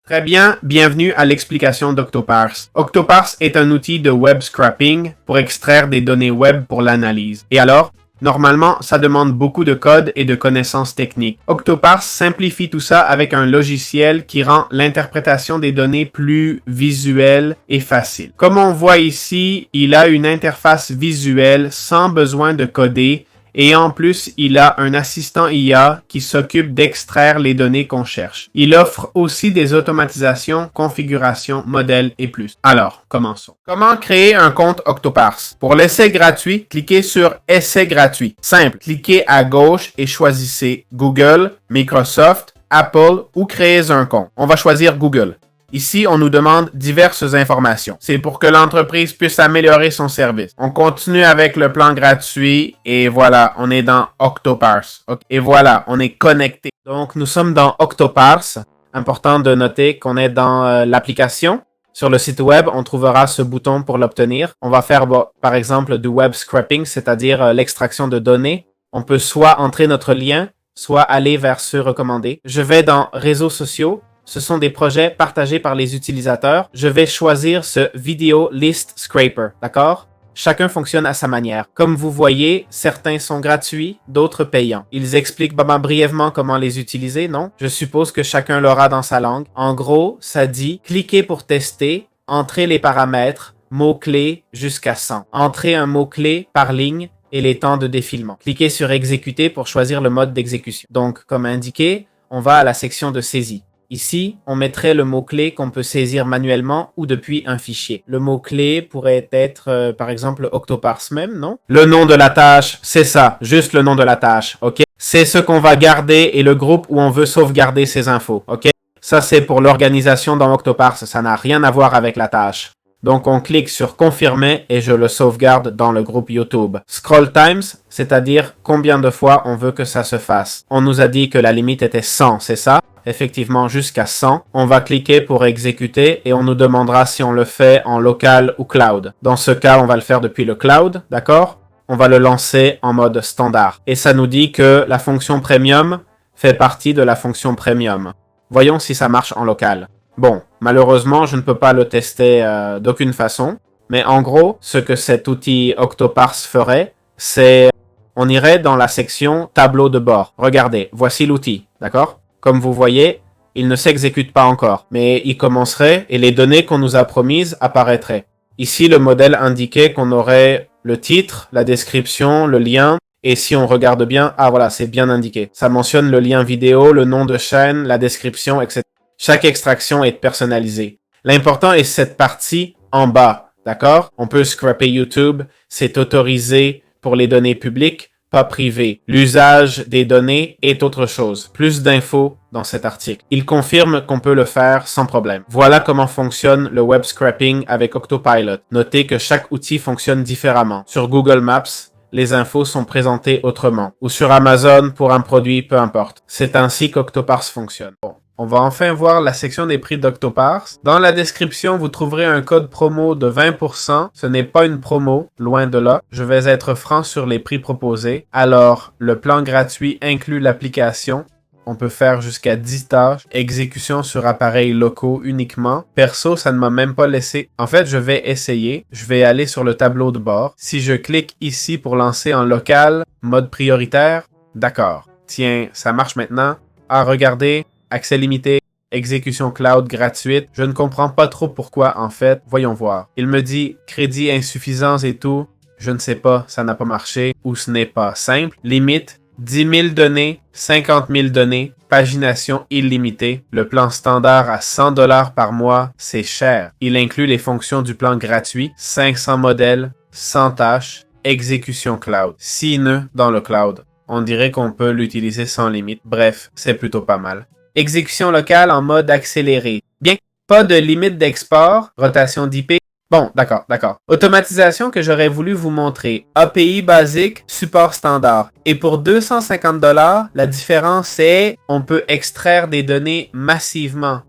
Très bien, bienvenue à l'explication d'Octoparse. Octoparse est un outil de web scraping pour extraire des données web pour l'analyse. Et alors, normalement, ça demande beaucoup de code et de connaissances techniques. Octoparse simplifie tout ça avec un logiciel qui rend l'interprétation des données plus visuelle et facile. Comme on voit ici, il a une interface visuelle sans besoin de coder. Et en plus, il a un assistant IA qui s'occupe d'extraire les données qu'on cherche. Il offre aussi des automatisations, configurations, modèles et plus. Alors, commençons. Comment créer un compte Octoparse? Pour l'essai gratuit, cliquez sur Essai gratuit. Simple, cliquez à gauche et choisissez Google, Microsoft, Apple ou créez un compte. On va choisir Google. Ici, on nous demande diverses informations. C'est pour que l'entreprise puisse améliorer son service. On continue avec le plan gratuit et voilà, on est dans Octoparse. Et voilà, on est connecté. Donc, nous sommes dans Octoparse. Important de noter qu'on est dans l'application. Sur le site web, on trouvera ce bouton pour l'obtenir. On va faire, par exemple, du web scraping, c'est-à-dire l'extraction de données. On peut soit entrer notre lien, soit aller vers ceux recommandés. Je vais dans Réseaux sociaux. Ce sont des projets partagés par les utilisateurs. Je vais choisir ce Video List Scraper, d'accord? Chacun fonctionne à sa manière. Comme vous voyez, certains sont gratuits, d'autres payants. Ils expliquent brièvement comment les utiliser, non? Je suppose que chacun l'aura dans sa langue. En gros, ça dit « Cliquez pour tester, entrez les paramètres, mots-clés jusqu'à 100. Entrez un mot-clé par ligne et les temps de défilement. Cliquez sur « Exécuter » pour choisir le mode d'exécution. » Donc, comme indiqué, on va à la section de saisie. Ici, on mettrait le mot-clé qu'on peut saisir manuellement ou depuis un fichier. Le mot-clé pourrait être, par exemple, Octoparse même, non? Le nom de la tâche, c'est ça, juste le nom de la tâche, ok? C'est ce qu'on va garder et le groupe où on veut sauvegarder ces infos, ok? Ça, c'est pour l'organisation dans Octoparse, ça n'a rien à voir avec la tâche. Donc, on clique sur « Confirmer » et je le sauvegarde dans le groupe YouTube. Scroll Times, c'est-à-dire combien de fois on veut que ça se fasse. On nous a dit que la limite était 100, c'est ça? Effectivement, jusqu'à 100. On va cliquer pour exécuter et on nous demandera si on le fait en local ou cloud. Dans ce cas, on va le faire depuis le cloud, d'accord? On va le lancer en mode standard. Et ça nous dit que la fonction premium fait partie de la fonction premium. Voyons si ça marche en local. Bon, malheureusement, je ne peux pas le tester d'aucune façon. Mais en gros, ce que cet outil Octoparse ferait, c'est... On irait dans la section tableau de bord. Regardez, voici l'outil, d'accord? Comme vous voyez, il ne s'exécute pas encore, mais il commencerait et les données qu'on nous a promises apparaîtraient. Ici, le modèle indiquait qu'on aurait le titre, la description, le lien, et si on regarde bien, ah voilà, c'est bien indiqué. Ça mentionne le lien vidéo, le nom de chaîne, la description, etc. Chaque extraction est personnalisée. L'important est cette partie en bas, d'accord? On peut scraper YouTube, c'est autorisé pour les données publiques, pas privées. L'usage des données est autre chose. Plus d'infos dans cet article. Il confirme qu'on peut le faire sans problème. Voilà comment fonctionne le web scraping avec Octopilot. Notez que chaque outil fonctionne différemment. Sur Google Maps, les infos sont présentées autrement. Ou sur Amazon pour un produit, peu importe. C'est ainsi qu'Octoparse fonctionne. Bon. On va enfin voir la section des prix d'Octoparse. Dans la description, vous trouverez un code promo de 20%. Ce n'est pas une promo, loin de là. Je vais être franc sur les prix proposés. Alors, le plan gratuit inclut l'application. On peut faire jusqu'à 10 tâches. Exécution sur appareils locaux uniquement. Perso, ça ne m'a même pas laissé. En fait, je vais essayer. Je vais aller sur le tableau de bord. Si je clique ici pour lancer en local, mode prioritaire, d'accord. Tiens, ça marche maintenant. Ah, regardez. Accès limité, exécution cloud gratuite. Je ne comprends pas trop pourquoi, en fait. Voyons voir. Il me dit crédit insuffisant et tout. Je ne sais pas, ça n'a pas marché ou ce n'est pas simple. Limite, 10 000 données, 50 000 données, pagination illimitée. Le plan standard à 100 $ par mois, c'est cher. Il inclut les fonctions du plan gratuit, 500 modèles, 100 tâches, exécution cloud, 6 nœuds dans le cloud. On dirait qu'on peut l'utiliser sans limite. Bref, c'est plutôt pas mal. Exécution locale en mode accéléré. Bien, pas de limite d'export, rotation d'IP. Bon, d'accord. Automatisation que j'aurais voulu vous montrer. API basique, support standard. Et pour 250 $, la différence est on peut extraire des données massivement.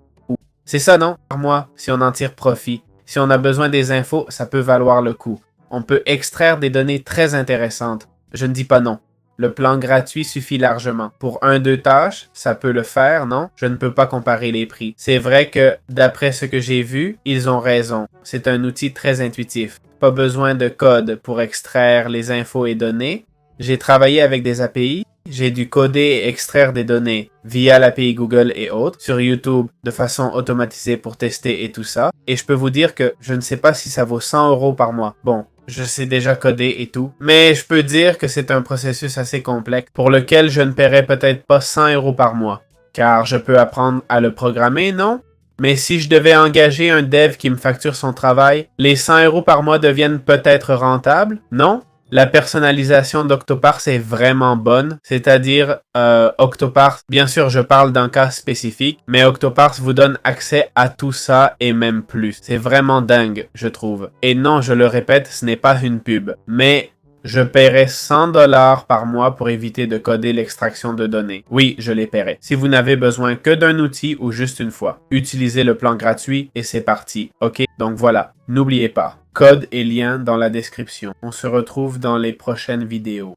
C'est ça, non? Par mois, si on en tire profit. Si on a besoin des infos, ça peut valoir le coup. On peut extraire des données très intéressantes. Je ne dis pas non. Le plan gratuit suffit largement. Pour 1-2 tâches, ça peut le faire, non? Je ne peux pas comparer les prix. C'est vrai que, d'après ce que j'ai vu, ils ont raison. C'est un outil très intuitif. Pas besoin de code pour extraire les infos et données. J'ai travaillé avec des API. J'ai dû coder et extraire des données via l'API Google et autres sur YouTube de façon automatisée pour tester et tout ça. Et je peux vous dire que je ne sais pas si ça vaut 100 € par mois. Bon, je sais déjà coder et tout. Mais je peux dire que c'est un processus assez complexe pour lequel je ne paierai peut-être pas 100 € par mois. Car je peux apprendre à le programmer, non? Mais si je devais engager un dev qui me facture son travail, les 100 € par mois deviennent peut-être rentables, non? La personnalisation d'Octoparse est vraiment bonne, c'est-à-dire Octoparse, bien sûr je parle d'un cas spécifique, mais Octoparse vous donne accès à tout ça et même plus. C'est vraiment dingue, je trouve. Et non, je le répète, ce n'est pas une pub, mais je paierai 100 $ par mois pour éviter de coder l'extraction de données. Oui, je les paierai. Si vous n'avez besoin que d'un outil ou juste une fois, utilisez le plan gratuit et c'est parti. Ok? Donc voilà, n'oubliez pas. Code et lien dans la description. On se retrouve dans les prochaines vidéos.